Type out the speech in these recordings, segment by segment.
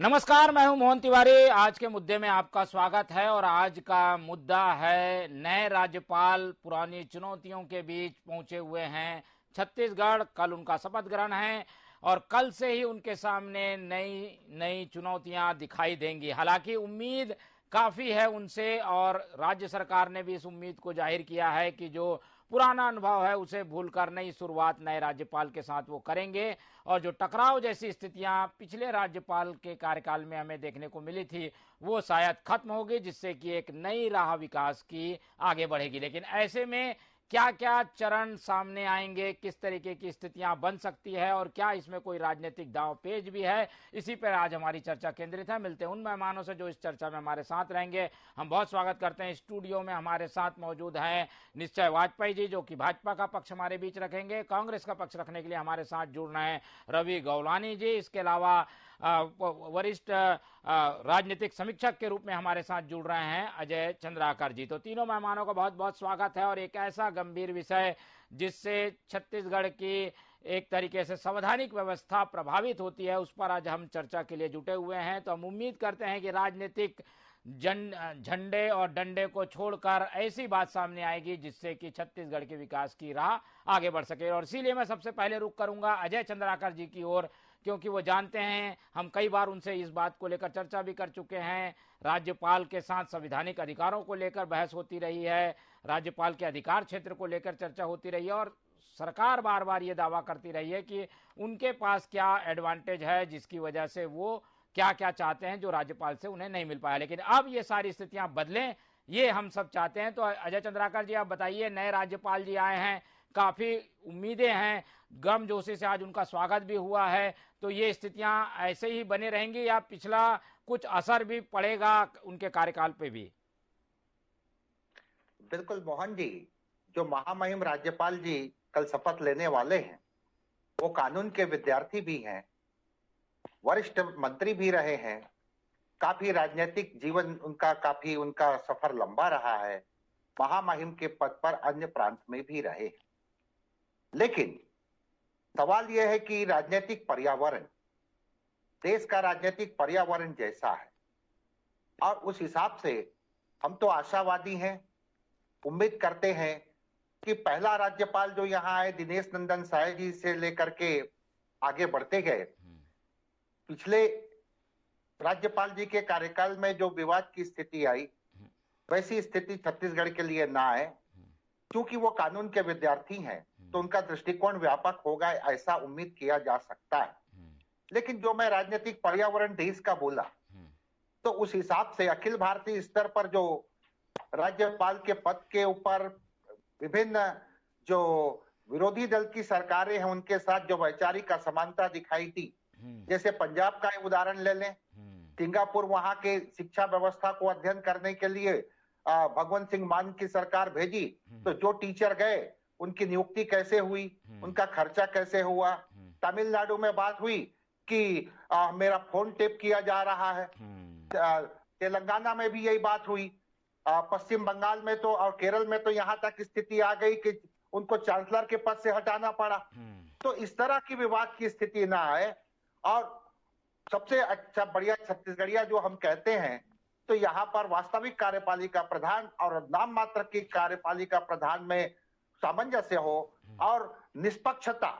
नमस्कार, मैं हूं मोहन तिवारी। आज के मुद्दे में आपका स्वागत है और आज का मुद्दा है नए राज्यपाल पुरानी चुनौतियों के बीच पहुंचे हुए हैं छत्तीसगढ़। कल उनका शपथ ग्रहण है और कल से ही उनके सामने नई नई चुनौतियां दिखाई देंगी। हालांकि उम्मीद काफी है उनसे और राज्य सरकार ने भी इस उम्मीद को जाहिर किया है कि जो पुराना अनुभव है उसे भूलकर नई शुरुआत नए राज्यपाल के साथ वो करेंगे और जो टकराव जैसी स्थितियां पिछले राज्यपाल के कार्यकाल में हमें देखने को मिली थी वो शायद खत्म होगी, जिससे कि एक नई राह विकास की आगे बढ़ेगी। लेकिन ऐसे में क्या क्या चरण सामने आएंगे, किस तरीके की स्थितियां बन सकती है और क्या इसमें कोई राजनीतिक दांवपेच भी है, इसी पर आज हमारी चर्चा केंद्रित है। मिलते हैं उन मेहमानों से जो इस चर्चा में हमारे साथ रहेंगे। हम बहुत स्वागत करते हैं। स्टूडियो में हमारे साथ मौजूद हैं निश्चय वाजपेयी जी, जो कि भाजपा का पक्ष हमारे बीच रखेंगे। कांग्रेस का पक्ष रखने के लिए हमारे साथ जुड़ रहे हैं रवि गौलानी जी। इसके अलावा वरिष्ठ राजनीतिक समीक्षक के रूप में हमारे साथ जुड़ रहे हैं अजय चंद्राकर जी। तो तीनों मेहमानों का बहुत बहुत स्वागत है। और एक ऐसा गंभीर विषय जिससे छत्तीसगढ़ की एक तरीके से संवैधानिक व्यवस्था प्रभावित होती है, उस पर आज हम चर्चा के लिए जुटे हुए हैं। तो हम उम्मीद करते हैं कि राजनीतिक झंडे और डंडे को छोड़कर ऐसी बात सामने आएगी जिससे कि छत्तीसगढ़ के विकास की राह आगे बढ़ सके। और इसीलिए मैं सबसे पहले रुख करूंगा अजय चंद्राकर जी की ओर, क्योंकि वो जानते हैं, हम कई बार उनसे इस बात को लेकर चर्चा भी कर चुके हैं। राज्यपाल के साथ संवैधानिक अधिकारों को लेकर बहस होती रही है, राज्यपाल के अधिकार क्षेत्र को लेकर चर्चा होती रही है और सरकार बार बार ये दावा करती रही है कि उनके पास क्या एडवांटेज है जिसकी वजह से वो क्या क्या चाहते हैं जो राज्यपाल से उन्हें नहीं मिल पाया। लेकिन अब ये सारी स्थितियां बदलें, ये हम सब चाहते हैं। तो अजय चंद्राकर जी, आप बताइए, नए राज्यपाल जी आए हैं, काफी उम्मीदें हैं, गर्मजोशी से आज उनका स्वागत भी हुआ है। तो ये स्थितियां ऐसे ही बने रहेंगी या पिछला कुछ असर भी पड़ेगा उनके कार्यकाल पे भी? बिल्कुल मोहन जी, जो महामहिम राज्यपाल जी कल शपथ लेने वाले हैं वो कानून के विद्यार्थी भी हैं, वरिष्ठ मंत्री भी रहे हैं, काफी राजनीतिक जीवन उनका सफर लंबा रहा है, महामहिम के पद पर अन्य प्रांत में भी रहे। लेकिन सवाल यह है कि राजनीतिक पर्यावरण, देश का राजनीतिक पर्यावरण जैसा है और उस हिसाब से हम तो आशावादी हैं, उम्मीद करते हैं कि पहला राज्यपाल जो यहाँ आए दिनेश नंदन साय जी से लेकर के आगे बढ़ते गए। पिछले राज्यपाल जी के कार्यकाल में जो विवाद की स्थिति आई वैसी स्थिति छत्तीसगढ़ के लिए ना आए, क्योंकि वो कानून के विद्यार्थी हैं तो उनका दृष्टिकोण व्यापक होगा, ऐसा उम्मीद किया जा सकता है। लेकिन जो मैं राजनीतिक पर्यावरण देश का बोला, तो उस हिसाब से अखिल भारतीय स्तर पर जो राज्यपाल के पद के ऊपर विभिन्न जो विरोधी दल की सरकारें हैं उनके साथ जो वैचारिक असमानता दिखाई दी, जैसे पंजाब का उदाहरण ले लें, सिंगापुर वहां के शिक्षा व्यवस्था को अध्ययन करने के लिए भगवंत सिंह मान की सरकार भेजी, तो जो टीचर गए उनकी नियुक्ति कैसे हुई, उनका खर्चा कैसे हुआ। तमिलनाडु में बात हुई कि मेरा फोन टेप किया जा रहा है, तेलंगाना में भी यही बात हुई, पश्चिम बंगाल में तो और केरल में तो यहां तक स्थिति आ गई कि उनको चांसलर के पद से हटाना पड़ा। तो इस तरह की विवाद की स्थिति ना आए और सबसे अच्छा बढ़िया छत्तीसगढ़िया जो हम कहते हैं, तो यहाँ पर वास्तविक कार्यपालिका प्रधान और नाम मात्र की कार्यपालिका प्रधान में सामंजस्य हो और निष्पक्षता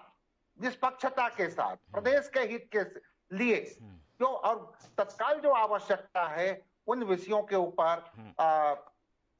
के साथ प्रदेश के हित के लिए जो और तत्काल जो आवश्यकता है उन विषयों के ऊपर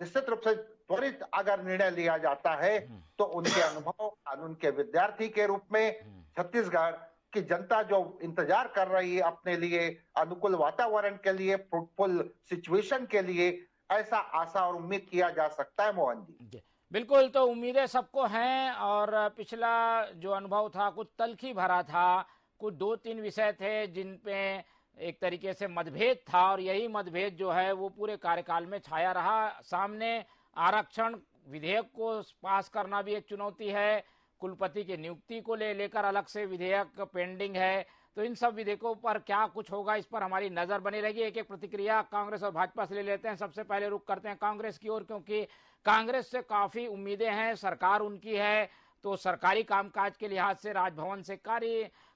निश्चित रूप से त्वरित अगर निर्णय लिया जाता है तो उनके अनुभव कानून के विद्यार्थी के रूप में छत्तीसगढ़ की जनता जो इंतजार कर रही है अपने लिए अनुकूल वातावरण के लिए, फ्रूटफुल सिचुएशन के लिए, ऐसा आशा और उम्मीद किया जा सकता है। मोहन जी, बिल्कुल, तो उम्मीदें सबको हैं और पिछला जो अनुभव था कुछ तल्खी भरा था, कुछ 2-3 विषय थे जिन पे एक तरीके से मतभेद था और यही मतभेद जो है वो पूरे कार्यकाल में छाया रहा। सामने आरक्षण विधेयक को पास करना भी एक चुनौती है, कुलपति की नियुक्ति को लेकर अलग से विधेयक पेंडिंग है। तो इन सब विधेयकों पर क्या कुछ होगा, इस पर हमारी नजर बनी रहेगी। एक एक प्रतिक्रिया कांग्रेस और भाजपा से ले लेते हैं। सबसे पहले रुख करते हैं कांग्रेस की ओर, क्योंकि कांग्रेस से काफी उम्मीदें हैं, सरकार उनकी है, तो सरकारी कामकाज के लिहाज से राजभवन से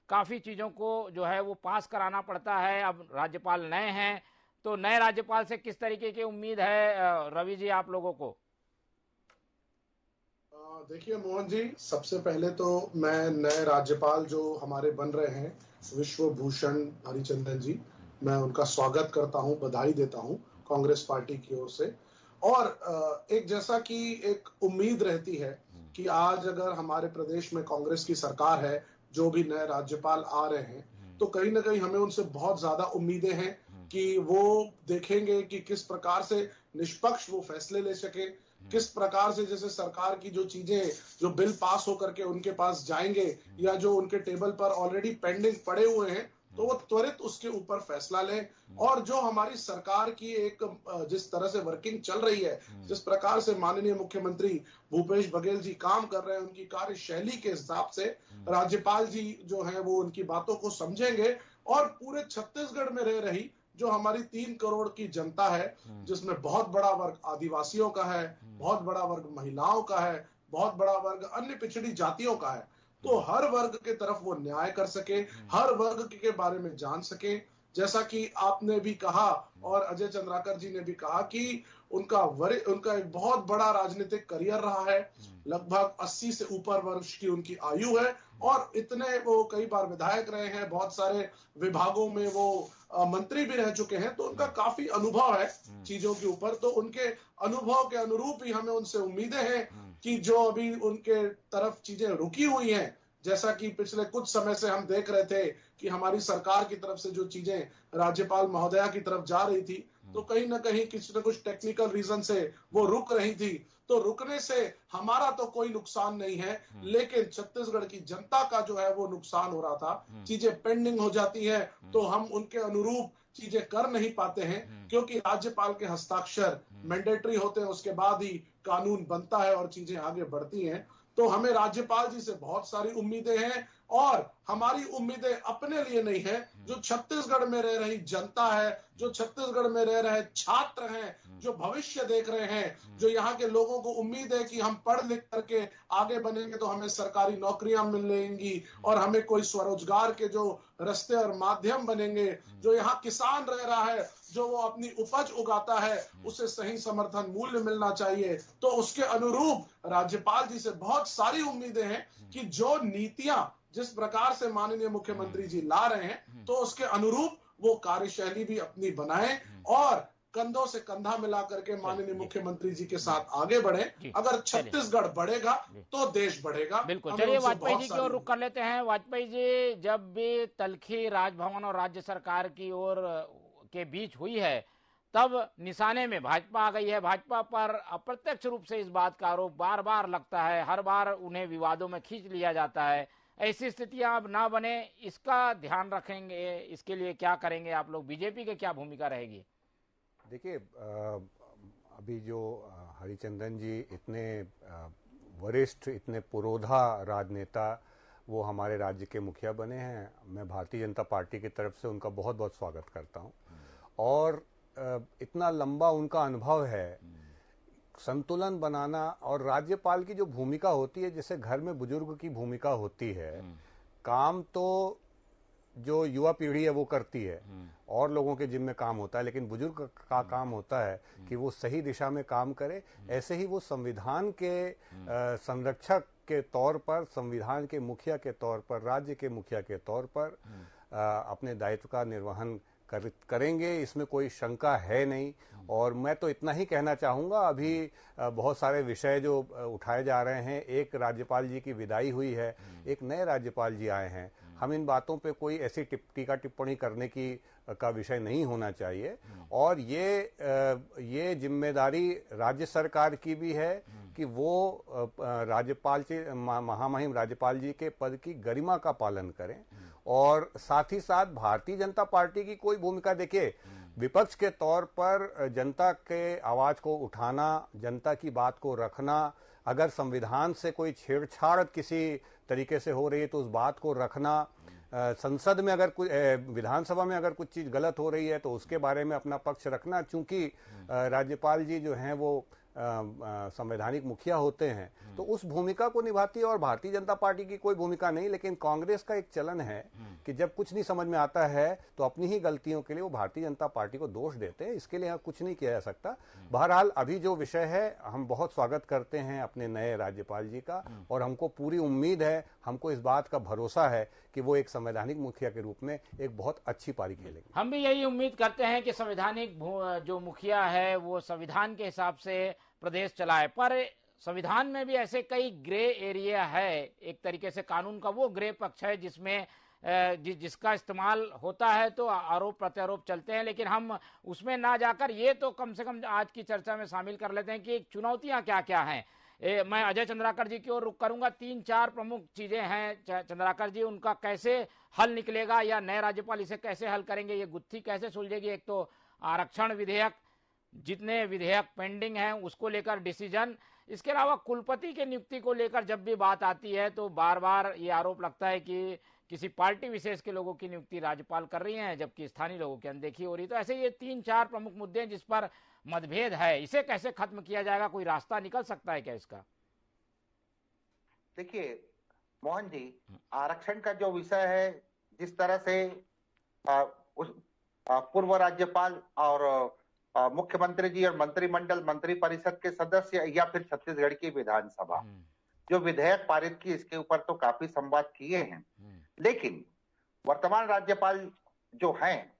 काफ़ी चीज़ों को जो है वो पास कराना पड़ता है। अब राज्यपाल नए हैं, तो नए राज्यपाल से किस तरीके की उम्मीद है रवि जी आप लोगों को? देखिए मोहन जी, सबसे पहले तो मैं नए राज्यपाल जो हमारे बन रहे हैं विश्व भूषण हरिचंदन जी, मैं उनका स्वागत करता हूं, बधाई देता हूं कांग्रेस पार्टी की ओर से। और एक जैसा कि एक उम्मीद रहती है कि आज अगर हमारे प्रदेश में कांग्रेस की सरकार है, जो भी नए राज्यपाल आ रहे हैं, तो कहीं ना कहीं हमें उनसे बहुत ज्यादा उम्मीदें हैं कि वो देखेंगे कि किस प्रकार से निष्पक्ष वो फैसले ले सके, किस प्रकार से जैसे सरकार की जो चीजें, जो बिल पास होकर के उनके पास जाएंगे या जो उनके टेबल पर ऑलरेडी पेंडिंग पड़े हुए हैं, तो वो त्वरित उसके ऊपर फैसला लें। और जो हमारी सरकार की एक जिस तरह से वर्किंग चल रही है, जिस प्रकार से माननीय मुख्यमंत्री भूपेश बघेल जी काम कर रहे हैं, उनकी कार्यशैली के हिसाब से राज्यपाल जी जो है वो उनकी बातों को समझेंगे और पूरे छत्तीसगढ़ में रह रही जो हमारी 3 करोड़ की जनता है, जिसमें बहुत बड़ा वर्ग आदिवासियों का है, बहुत बड़ा वर्ग महिलाओं का है, बहुत बड़ा वर्ग अन्य पिछड़ी जातियों का है, तो हर वर्ग के तरफ वो न्याय कर सके, हर वर्ग के बारे में जान सके। जैसा कि आपने भी कहा और अजय चंद्राकर जी ने भी कहा कि उनका एक बहुत बड़ा राजनीतिक करियर रहा है, लगभग 80 से ऊपर वर्ष की उनकी आयु है और इतने वो कई बार विधायक रहे हैं, बहुत सारे विभागों में वो मंत्री भी रह चुके हैं, तो उनका काफी अनुभव है चीजों के ऊपर। तो उनके अनुभव के अनुरूप ही हमें उनसे उम्मीदें हैं कि जो अभी उनके तरफ चीजें रुकी हुई हैं, जैसा कि पिछले कुछ समय से हम देख रहे थे कि हमारी सरकार की तरफ से जो चीजें राज्यपाल महोदया की तरफ जा रही थी, तो कहीं ना कहीं किसी न कुछ टेक्निकल रीजन से वो रुक रही थी। तो रुकने से हमारा तो कोई नुकसान नहीं है, लेकिन छत्तीसगढ़ की जनता का जो है वो नुकसान हो रहा था। चीजें पेंडिंग हो जाती है तो हम उनके अनुरूप चीजें कर नहीं पाते हैं, क्योंकि राज्यपाल के हस्ताक्षर मैंडेटरी होते हैं, उसके बाद ही कानून बनता है और चीजें आगे बढ़ती हैं। तो हमें राज्यपाल जी से बहुत सारी उम्मीदें हैं और हमारी उम्मीदें अपने लिए नहीं है, जो छत्तीसगढ़ में रह रही जनता है, जो छत्तीसगढ़ में रह रहे छात्र हैं, जो भविष्य देख रहे हैं, जो यहाँ के लोगों को उम्मीद है कि हम पढ़ लिख करके आगे बनेंगे तो हमें सरकारी नौकरियां मिलेंगी और हमें कोई स्वरोजगार के जो रास्ते और माध्यम बनेंगे, जो यहाँ किसान रह रहा है, जो वो अपनी उपज उगाता है, उसे सही समर्थन मूल्य मिलना चाहिए। तो उसके अनुरूप राज्यपाल जी से बहुत सारी उम्मीदें हैं कि जो नीतियां जिस प्रकार से माननीय मुख्यमंत्री जी ला रहे हैं, तो उसके अनुरूप वो कार्यशैली भी अपनी बनाएं और कंधों से कंधा मिला करके माननीय मुख्यमंत्री जी के साथ आगे बढ़े। अगर छत्तीसगढ़ बढ़ेगा तो देश बढ़ेगा। बिल्कुल, चलिए वाजपेयी जी की ओर रुख कर लेते हैं। वाजपेयी जी, जब भी तल्खी राजभवन और राज्य सरकार की ओर के बीच हुई है, तब निशाने में भाजपा आ गई है। भाजपा पर अप्रत्यक्ष रूप से इस बात का आरोप बार बार लगता है, हर बार उन्हें विवादों में खींच लिया जाता है। ऐसी स्थितियां अब ना बने, इसका ध्यान रखेंगे, इसके लिए क्या करेंगे आप लोग? बीजेपी की क्या भूमिका रहेगी? देखिए, अभी जो हरिचंदन जी इतने वरिष्ठ, इतने पुरोधा राजनेता, वो हमारे राज्य के मुखिया बने हैं। मैं भारतीय जनता पार्टी की तरफ से उनका बहुत बहुत स्वागत करता हूं। और इतना लंबा उनका अनुभव है, संतुलन बनाना और राज्यपाल की जो भूमिका होती है, जैसे घर में बुजुर्ग की भूमिका होती है, काम तो जो युवा पीढ़ी है वो करती है और लोगों के जिम्मे काम होता है, लेकिन बुजुर्ग का काम होता है कि वो सही दिशा में काम करे। ऐसे ही वो संविधान के संरक्षक के तौर पर, संविधान के मुखिया के तौर पर, राज्य के मुखिया के तौर पर अपने दायित्व का निर्वहन करेंगे, इसमें कोई शंका है नहीं। और मैं तो इतना ही कहना चाहूँगा, अभी बहुत सारे विषय जो उठाए जा रहे हैं, एक राज्यपाल जी की विदाई हुई है, एक नए राज्यपाल जी आए हैं, हम इन बातों पे कोई ऐसी टीका टिप्पणी करने का विषय नहीं होना चाहिए। और ये जिम्मेदारी राज्य सरकार की भी है कि वो राज्यपाल जी, महामहिम राज्यपाल जी के पद की गरिमा का पालन करें। और साथ ही साथ भारतीय जनता पार्टी की कोई भूमिका, देखिए, विपक्ष के तौर पर जनता के आवाज को उठाना, जनता की बात को रखना, अगर संविधान से कोई छेड़छाड़ किसी तरीके से हो रही है तो उस बात को रखना, संसद में अगर कुछ, विधानसभा में अगर कुछ चीज गलत हो रही है तो उसके बारे में अपना पक्ष रखना। चूंकि राज्यपाल जी जो हैं वो संवैधानिक मुखिया होते हैं तो उस भूमिका को निभाती है और भारतीय जनता पार्टी की कोई भूमिका नहीं। लेकिन कांग्रेस का एक चलन है कि जब कुछ नहीं समझ में आता है तो अपनी ही गलतियों के लिए वो भारतीय जनता पार्टी को दोष देते हैं। इसके लिए कुछ नहीं किया जा सकता। बहरहाल अभी जो विषय है हम बहुत स्वागत करते हैं अपने नए राज्यपाल जी का और हमको पूरी उम्मीद है, हमको इस बात का भरोसा है कि वो एक संवैधानिक मुखिया के रूप में एक बहुत अच्छी पारी खेलेंगे। हम भी यही उम्मीद करते हैं कि संवैधानिक जो मुखिया है वो संविधान के हिसाब से प्रदेश चलाए। पर संविधान में भी ऐसे कई ग्रे एरिया है, एक तरीके से कानून का वो ग्रे पक्ष है जिसमें जिसका इस्तेमाल होता है तो आरोप प्रत्यारोप चलते हैं। लेकिन हम उसमें ना जाकर ये तो कम से कम आज की चर्चा में शामिल कर लेते हैं कि चुनौतियां क्या क्या हैं। मैं अजय चंद्राकर जी की ओर रुख करूंगा। 3-4 प्रमुख चीजें हैं चंद्राकर जी, उनका कैसे हल निकलेगा या नए राज्यपाल इसे कैसे हल करेंगे, ये गुत्थी कैसे सुलझेगी। एक तो आरक्षण विधेयक, जितने विधेयक पेंडिंग हैं उसको लेकर डिसीजन, इसके अलावा कुलपति के नियुक्ति को लेकर जब भी बात आती है तो बार बार ये आरोप लगता है कि किसी पार्टी विशेष के लोगों की नियुक्ति राज्यपाल कर रही हैं जबकि स्थानीय लोगों की अनदेखी हो रही है। तो ऐसे ये 3-4 प्रमुख मुद्दे हैं जिस पर मतभेद है। इसे कैसे खत्म किया जाएगा, कोई रास्ता निकल सकता है क्या इसका? देखिए मोहन जी, आरक्षण का जो विषय है, जिस तरह से उस पूर्व राज्यपाल और मुख्यमंत्री जी और मंत्रिमंडल मंत्री परिषद के सदस्य या फिर छत्तीसगढ़ की विधानसभा जो विधेयक पारित की, इसके ऊपर तो काफी संवाद किए हैं। लेकिन वर्तमान राज्यपाल जो हैं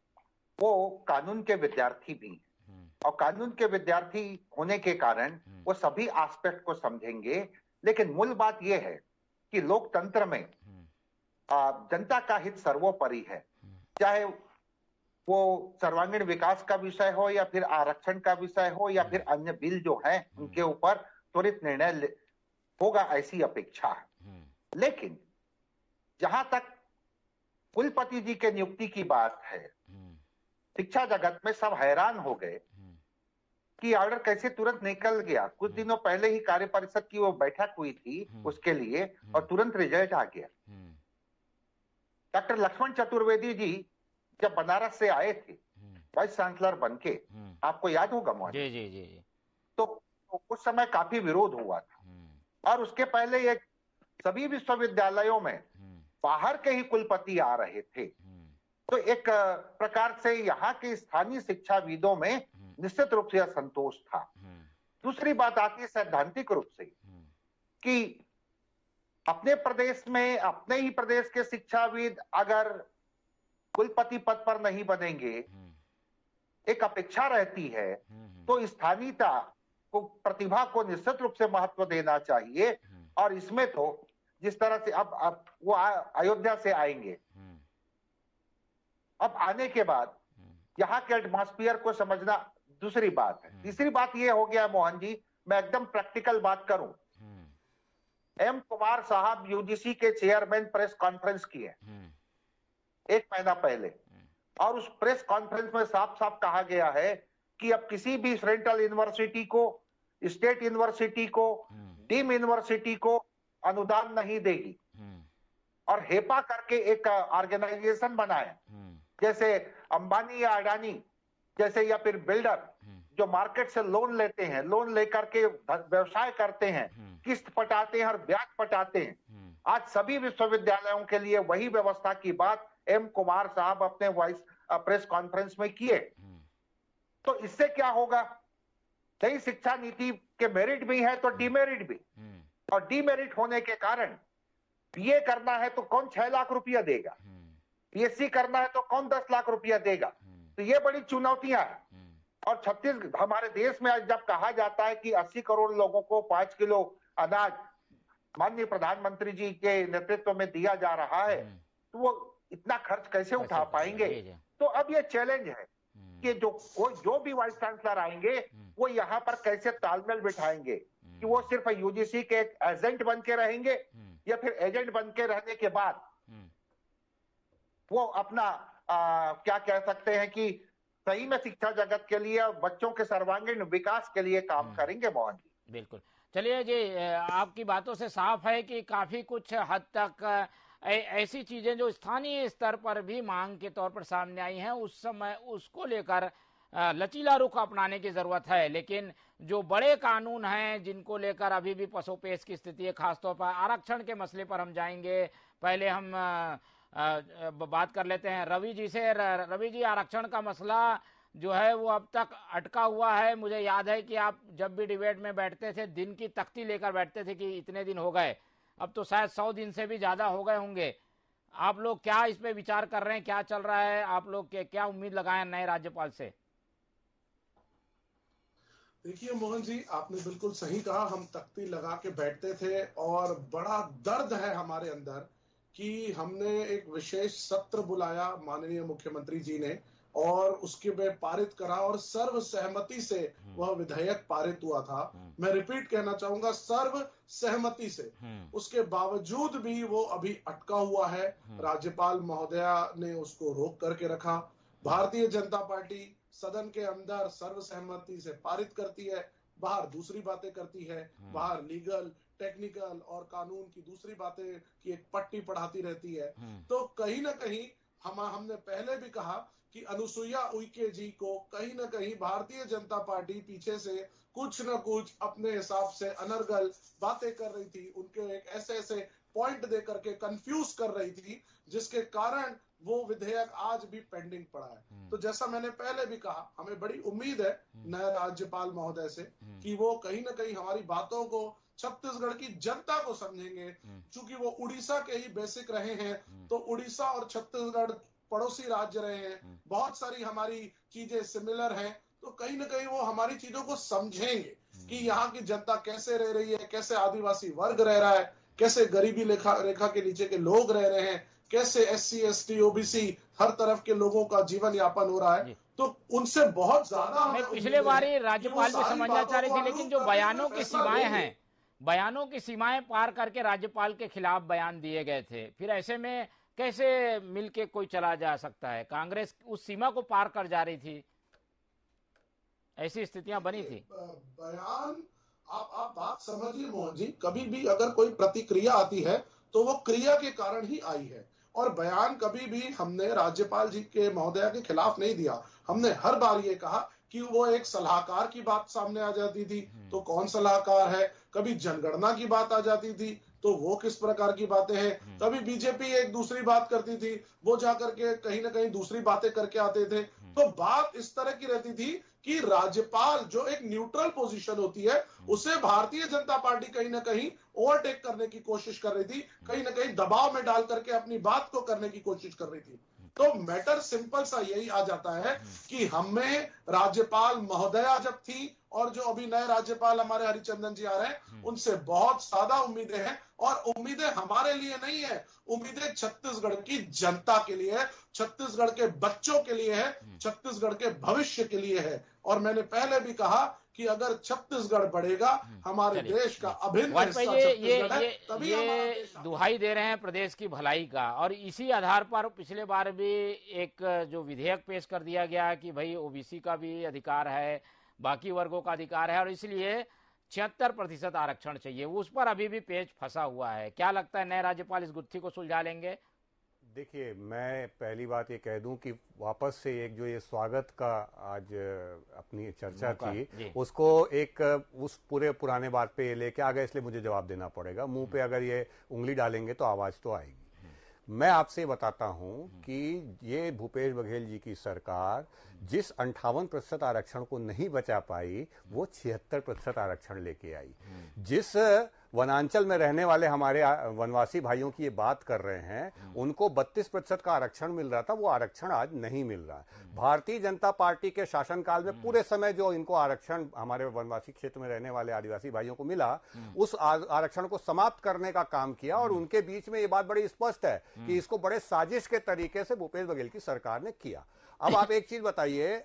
वो कानून के विद्यार्थी भी हैं और कानून के विद्यार्थी होने के कारण वो सभी एस्पेक्ट को समझेंगे। लेकिन मूल बात यह है कि लोकतंत्र में जनता का हित सर्वोपरि है, चाहे वो सर्वांगीण विकास का विषय हो या फिर आरक्षण का विषय हो या फिर अन्य बिल जो हैं उनके ऊपर त्वरित निर्णय होगा, ऐसी अपेक्षा है। लेकिन जहां तक कुलपति जी के नियुक्ति की बात है, शिक्षा जगत में सब हैरान हो गए कि ऑर्डर कैसे तुरंत निकल गया। कुछ दिनों पहले ही कार्य परिषद की वो बैठक हुई थी उसके लिए और तुरंत रिजल्ट आ गया। डॉक्टर लक्ष्मण चतुर्वेदी जी जब बनारस से आए थे वाइस चांसलर बनके, आपको याद होगा मोहन जी जी जी, तो उस समय काफी विरोध हुआ था और उसके पहले ये सभी विश्वविद्यालयों में बाहर के ही कुलपति आ रहे थे। तो एक प्रकार से यहाँ के स्थानीय शिक्षाविदों में निश्चित रूप से असंतोष था। दूसरी बात आती है सैद्धांतिक रूप से कि अपने प्रदेश में, अपने ही प्रदेश के शिक्षाविद अगर कुलपति पद पर नहीं बनेंगे, एक अपेक्षा रहती है तो स्थानीयता को, प्रतिभा को निश्चित रूप से महत्व देना चाहिए। और इसमें तो जिस तरह से अब वो अयोध्या से आएंगे, अब आने के बाद यहाँ के एटमॉस्फेयर को समझना दूसरी बात है। तीसरी बात ये हो गया मोहन जी, मैं एकदम प्रैक्टिकल बात करूं, एम कुमार साहब यूजीसी के चेयरमैन प्रेस कॉन्फ्रेंस किए 1 महीना पहले और उस प्रेस कॉन्फ्रेंस में साफ साफ कहा गया है कि अब किसी भी सेंट्रल यूनिवर्सिटी को, स्टेट यूनिवर्सिटी को, डीम यूनिवर्सिटी को अनुदान नहीं देगी और हेपा करके एक ऑर्गेनाइजेशन बनाए, जैसे अंबानी या अडानी जैसे या फिर बिल्डर जो मार्केट से लोन लेते हैं, लोन लेकर के व्यवसाय करते हैं, किस्त पटाते हैं और ब्याज पटाते हैं। आज सभी विश्वविद्यालयों के लिए वही व्यवस्था की बात एम कुमार साहब अपने वाइस प्रेस कॉन्फ्रेंस में किए। तो इससे क्या होगा, नई शिक्षा नीति के मेरिट भी है तो डीमेरिट भी, और डीमेरिट होने के कारण बीए करना है तो कौन 6 लाख रुपया देगा, पीएचडी करना है तो कौन 10 लाख रुपया देगा। तो ये बड़ी चुनौतियां हैं। और छत्तीसगढ़, हमारे देश में आज जब कहा जाता है कि 80 करोड़ लोगों को 5 किलो अनाज माननीय प्रधानमंत्री जी के नेतृत्व में दिया जा रहा है, तो वो इतना खर्च कैसे उठा पाएंगे। तो अब ये चैलेंज है कि जो भी वाइस चांसलर आएंगे वो यहाँ पर कैसे तालमेल बिठाएंगे कि वो सिर्फ यूजीसी के एक एजेंट बन के रहेंगे या फिर एजेंट बन के रहने के बाद वो अपना क्या कह सकते हैं कि सही में शिक्षा जगत के लिए, बच्चों के सर्वांगीण विकास के लिए काम करेंगे। मोहन जी बिल्कुल, चलिए जी, आपकी बातों से साफ है कि काफी कुछ हद तक ऐसी चीजें जो स्थानीय स्तर पर भी मांग के तौर पर सामने आई हैं, उस समय उसको लेकर लचीला रुख अपनाने की जरूरत है। लेकिन जो बड़े कानून हैं जिनको लेकर अभी भी पसोपेश की स्थिति है, खासतौर पर आरक्षण के मसले पर हम जाएंगे। पहले हम बात कर लेते हैं रवि जी से। रवि जी, आरक्षण का मसला जो है वो अब तक अटका हुआ है। मुझे याद है कि आप जब भी डिबेट में बैठते थे दिन की तख्ती लेकर बैठते थे कि इतने दिन हो गए, अब तो शायद 100 दिन से भी ज्यादा हो गए होंगे। आप लोग क्या इस पे विचार कर रहे हैं, क्या चल रहा है, आप लोग क्या उम्मीद लगाए नए राज्यपाल से? देखिए मोहन जी, आपने बिल्कुल सही कहा, हम तख्ती लगा के बैठते थे और बड़ा दर्द है हमारे अंदर कि हमने एक विशेष सत्र बुलाया माननीय मुख्यमंत्री जी ने और उसके में पारित करा और सर्व सहमति से वह विधेयक पारित हुआ था। मैं रिपीट कहना चाहूंगा, सर्व सहमति से। उसके बावजूद भी वो अभी अटका हुआ है। राज्यपाल महोदया ने उसको रोक करके रखा। भारतीय जनता पार्टी सदन के अंदर सर्व सहमति से पारित करती है, बाहर दूसरी बातें करती है, बाहर लीगल, टेक्निकल और कानून की दूसरी बातें की एक पट्टी पढ़ाती रहती है। तो कहीं ना कहीं हमने पहले भी कहा कि अनुसुईया उइके जी को कहीं ना कहीं भारतीय जनता पार्टी पीछे से कुछ न कुछ अपने हिसाब से अनर्गल बातें कर रही थी, उनके एक ऐसे पॉइंट दे करके कंफ्यूज कर रही थी, जिसके कारण वो विधेयक आज भी पेंडिंग पड़ा है। तो जैसा मैंने पहले भी कहा, हमें बड़ी उम्मीद है नए राज्यपाल महोदय से कि वो कहीं ना कहीं हमारी बातों को छत्तीसगढ़ की जनता को समझेंगे। चूंकि वो उड़ीसा के ही बेसिक रहे हैं, तो उड़ीसा और छत्तीसगढ़ पड़ोसी राज्य रहे हैं, बहुत सारी हमारी चीजें सिमिलर हैं, तो कहीं ना कहीं वो हमारी चीजों को समझेंगे कि यहाँ की जनता कैसे रह रही है, कैसे आदिवासी वर्ग रह रहा है, कैसे गरीबी रेखा के नीचे के लोग रह रहे हैं, कैसे SC ST OBC हर तरफ के लोगों का जीवन यापन हो रहा है। तो उनसे बहुत ज्यादा मैं पिछले बार राज्यपाल भी समझना चाह रही थी, लेकिन जो बयानों की सीमाएं हैं, बयानों की सीमाएं पार करके राज्यपाल के खिलाफ बयान दिए गए थे, फिर ऐसे में कैसे मिलके कोई चला जा सकता है? कांग्रेस उस सीमा को पार कर जा रही थी, ऐसी स्थितियां बनी थी। बयान आप बात समझिए मोहन जी, कभी भी अगर कोई प्रतिक्रिया आती है तो वो क्रिया के कारण ही आई है, और बयान कभी भी हमने राज्यपाल जी के महोदया के खिलाफ नहीं दिया। हमने हर बार ये कहा कि वो एक सलाहकार की बात सामने आ जाती थी तो कौन सलाहकार है, कभी जनगणना की बात आ जाती थी तो वो किस प्रकार की बातें हैं, कभी बीजेपी एक दूसरी बात करती थी, वो जाकर के कहीं ना कहीं दूसरी बातें करके आते थे। तो बात इस तरह की रहती थी कि राज्यपाल जो एक न्यूट्रल पोजीशन होती है, उसे भारतीय जनता पार्टी कहीं ना कहीं ओवरटेक करने की कोशिश कर रही थी, कहीं ना कहीं दबाव में डाल करके अपनी बात को करने की कोशिश कर रही थी। तो मैटर सिंपल सा यही आ जाता है कि हमें राज्यपाल महोदया जब थी और जो अभी नए राज्यपाल हमारे हरिचंदन जी आ रहे हैं, उनसे बहुत ज्यादा उम्मीदें हैं, और उम्मीदें हमारे लिए नहीं है, उम्मीदें छत्तीसगढ़ की जनता के लिए है, छत्तीसगढ़ के बच्चों के लिए है, छत्तीसगढ़ के भविष्य के लिए है। और मैंने पहले भी कहा कि अगर छत्तीसगढ़ बढ़ेगा, हमारे देश का अभिन्न हिस्सा छत्तीसगढ़ है, तभी हमारा देश दुहाई दे रहे हैं प्रदेश की भलाई का। और इसी आधार पर पिछले बार भी एक जो विधेयक पेश कर दिया गया कि भाई OBC का भी अधिकार है, बाकी वर्गों का अधिकार है, और इसलिए 76% आरक्षण चाहिए, उस पर अभी भी पेच फंसा हुआ है। क्या लगता है नए राज्यपाल इस गुत्थी को सुलझा लेंगे? देखिए, मैं पहली बात ये कह दूं कि वापस से एक जो ये स्वागत का आज अपनी चर्चा थी, उसको एक उस पूरे पुराने बात पे लेके आ गए, इसलिए मुझे जवाब देना पड़ेगा। मुंह पे अगर ये उंगली डालेंगे तो आवाज तो आएगी। मैं आपसे बताता हूं कि ये भूपेश बघेल जी की सरकार जिस 58% आरक्षण को नहीं बचा पाई, वो 76% आरक्षण लेके आई। जिस वनांचल में रहने वाले हमारे वनवासी भाइयों की ये बात कर रहे हैं, उनको 32% का आरक्षण मिल रहा था, वो आरक्षण आज नहीं मिल रहा। भारतीय जनता पार्टी के शासनकाल में पूरे समय जो इनको आरक्षण हमारे वनवासी क्षेत्र में रहने वाले आदिवासी भाइयों को मिला, उस आरक्षण को समाप्त करने का काम किया। और उनके बीच में ये बात बड़ी स्पष्ट है कि इसको बड़े साजिश के तरीके से भूपेश बघेल की सरकार ने किया। अब आप एक चीज बताइए,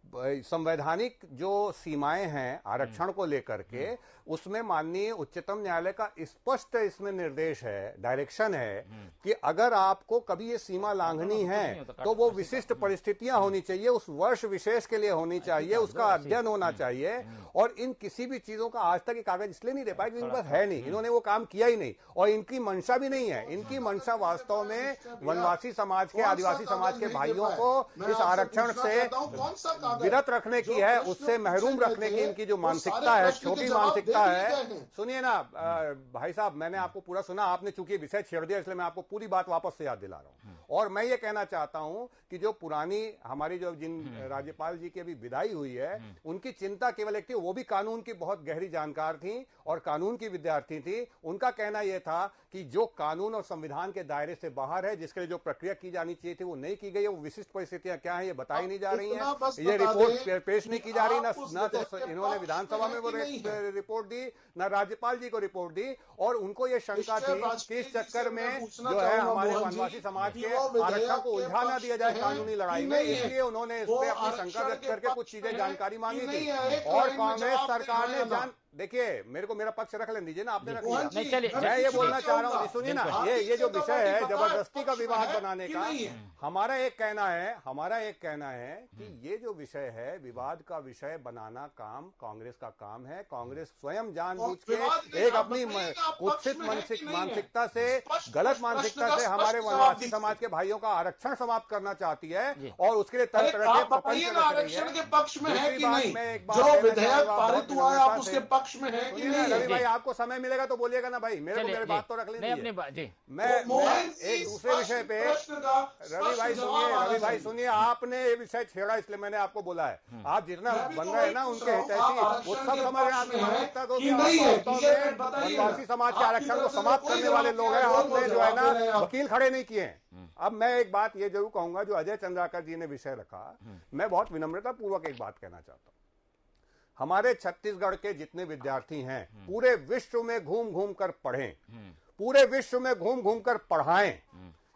संवैधानिक जो सीमाएं हैं आरक्षण को लेकर के, उसमें माननीय उच्चतम न्यायालय का स्पष्ट इसमें निर्देश है, डायरेक्शन है कि अगर आपको कभी ये सीमा लांघनी है तो वो विशिष्ट परिस्थितियां होनी चाहिए, उस वर्ष विशेष के लिए होनी चाहिए, उसका अध्ययन होना चाहिए। और इन किसी भी चीजों का आज तक कागज इसलिए नहीं दे पाए क्योंकि इनके पास है नहीं, इन्होंने वो काम किया ही नहीं, और इनकी मंशा भी नहीं है। इनकी मंशा वास्तव में वनवासी समाज के, आदिवासी समाज के भाइयों को इस आरक्षण से विरत रखने की है, उससे महरूम रखने की इनकी जो मानसिकता है, छोटी मानसिकता है। सुनिए ना भाई साहब, मैंने आपको पूरा सुना, आपने चूंकि विषय छेड़ दिया इसलिए मैं आपको पूरी बात वापस से याद दिला रहा हूं। और मैं ये कहना चाहता हूं कि जो पुरानी हमारी जो जिन राज्यपाल जी की अभी विदाई हुई है, उनकी चिंता केवल एक थी, वो भी कानून की बहुत गहरी जानकार थी और कानून की विद्यार्थी थी। उनका कहना यह था कि जो कानून और संविधान के दायरे से बाहर है, जिसके लिए जो प्रक्रिया की जानी चाहिए थी वो नहीं की गई है। वो विशिष्ट परिस्थितियां क्या है ये बताई नहीं जा रही हैं, ये रिपोर्ट पेश नहीं की जा रही, ना तो इन्होंने विधानसभा में वो रिपोर्ट दी, ना राज्यपाल जी को रिपोर्ट दी। और उनको ये शंका थी कि इस चक्कर में जो है हमारे वनवासी समाज के आरक्षण को उलझा ना दिया जाए कानूनी लड़ाई में, इसलिए उन्होंने इस पर अपनी शंका व्यक्त करके कुछ चीजें जानकारी मांगी थी। और कांग्रेस सरकार ने देखिए, मेरे को मेरा पक्ष रख लेने दीजिए ना, आपने रख लिया। नहीं, चलिए, मैं ये बोलना चाह रहा हूँ, सुनिए ना, ये जो विषय है जबरदस्ती का विवाद बनाने का, हमारा एक कहना है कि ये जो विषय है विवाद का विषय बनाना काम कांग्रेस का काम है। कांग्रेस स्वयं जानबूझ के एक अपनी कुत्सित मानसिकता से, गलत मानसिकता से हमारे वनवासी समाज के भाइयों का आरक्षण समाप्त करना चाहती है और उसके लिए तरह तरह के प्रपंच आरक्षण के पक्ष में है कि नहीं? जो विधेयक पारित हुआ है आप उसके पक्ष में है कि नहीं? रवि भाई, आपको समय मिलेगा तो बोलिएगा ना भाई, मेरे बात तो रख लीजिए। मैं एक दूसरे विषय पे, रवि भाई सुनिए, आपने ये विषय छेड़ा इसलिए मैंने आपको बोला है। आप जितना बन रहे हैं ना उनके हितैषी, वो सब समझ रहे हैं आपकी मानसिकता को, वनवासी समाज के आरक्षण को समाप्त करने वाले लोग हैं। आपने जो है ना वकील खड़े नहीं किए हैं। अब मैं एक बात ये जरूर कहूंगा, जो अजय चंद्राकर जी ने विषय रखा, मैं बहुत विनम्रता पूर्वक एक बात कहना चाहता हूं। हमारे छत्तीसगढ़ के जितने विद्यार्थी हैं पूरे विश्व में घूम घूम कर पढ़ें, पूरे विश्व में घूम घूम कर पढ़ाएं,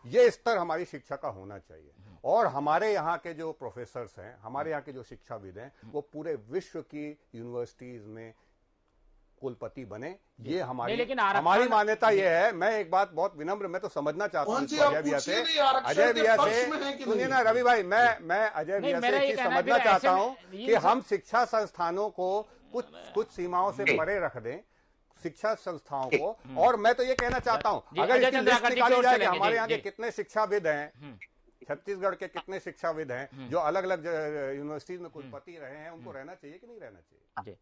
ये स्तर हमारी शिक्षा का होना चाहिए। और हमारे यहाँ के जो प्रोफेसर्स हैं, हमारे यहाँ के जो शिक्षाविद हैं, वो पूरे विश्व की यूनिवर्सिटीज में कुलपति बने, ये हमारी मान्यता ये है। मैं एक बात बहुत विनम्र, मैं तो समझना चाहता हूँ अजय भैया से, सुनिए ना रवि भाई, मैं अजय भैया से समझना चाहता हूँ कि हम शिक्षा संस्थानों को कुछ सीमाओं से परे रख दें, शिक्षा संस्थाओं को। और मैं तो ये कहना चाहता हूँ, अगर इसकी लिस्ट निकाली जाए कि हमारे यहाँ के कितने शिक्षाविद हैं, छत्तीसगढ़ के कितने शिक्षाविद हैं जो अलग अलग यूनिवर्सिटीज में कुलपति रहे हैं, उनको रहना चाहिए कि नहीं रहना चाहिए?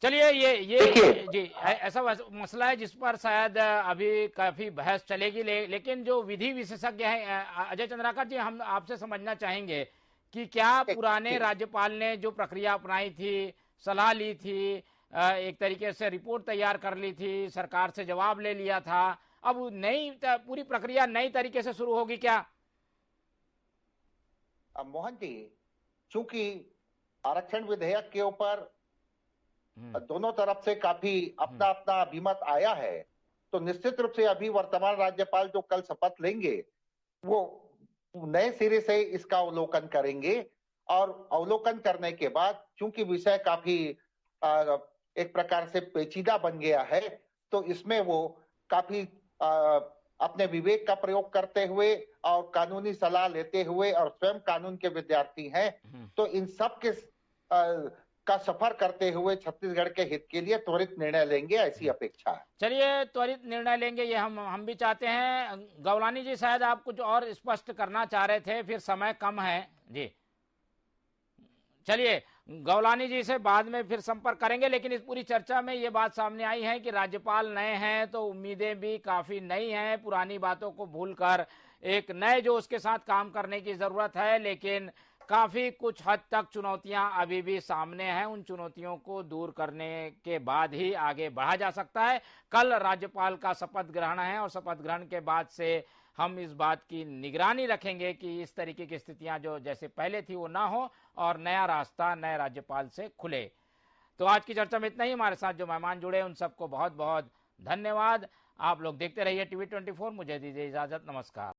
चलिए, ये जी ऐसा मसला है जिस पर शायद अभी काफी बहस चलेगी, लेकिन जो विधि विशेषज्ञ हैं अजय चंद्राकर जी, हम आपसे समझना चाहेंगे कि क्या पुराने राज्यपाल ने जो प्रक्रिया अपनाई थी, सलाह ली थी, एक तरीके से रिपोर्ट तैयार कर ली थी, सरकार से जवाब ले लिया था, अब नई पूरी प्रक्रिया नई तरीके से शुरू होगी क्या? मोहन जी, चूंकि आरक्षण विधेयक के ऊपर दोनों तरफ से काफी अपना अपना अभिमत आया है, तो निश्चित रूप से अभी वर्तमान राज्यपाल जो कल शपथ लेंगे वो नए सिरे से इसका अवलोकन करेंगे। और अवलोकन करने के बाद चूंकि विषय काफी एक प्रकार से पेचीदा बन गया है, तो इसमें वो काफी अपने विवेक का प्रयोग करते हुए और कानूनी सलाह लेते हुए, और स्वयं कानून के विद्यार्थी हैं, तो इन सब के का सफर करते हुए छत्तीसगढ़ के हित के लिए त्वरित निर्णय लेंगे, ऐसी अपेक्षा है। चलिए, त्वरित निर्णय लेंगे ये हम भी चाहते हैं। गौलानी जी, शायद आप कुछ और स्पष्ट करना चाह रहे थे, फिर समय कम है जी। चलिए, गौलानी जी से बाद में फिर संपर्क करेंगे, लेकिन इस पूरी चर्चा में ये बात सामने आई है कि राज्यपाल नए हैं तो उम्मीदें भी काफी नई हैं, पुरानी बातों को भूलकर एक नए जोश के साथ काम करने की जरूरत है। लेकिन काफी कुछ हद तक चुनौतियां अभी भी सामने हैं, उन चुनौतियों को दूर करने के बाद ही आगे बढ़ा जा सकता है। कल राज्यपाल का शपथ ग्रहण है और शपथ ग्रहण के बाद से हम इस बात की निगरानी रखेंगे कि इस तरीके की स्थितियां जो जैसे पहले थी वो ना हो और नया रास्ता नए राज्यपाल से खुले। तो आज की चर्चा में इतना ही। हमारे साथ जो मेहमान जुड़े उन सबको बहुत बहुत धन्यवाद। आप लोग देखते रहिए TV24। मुझे दीजिए इजाजत, नमस्कार।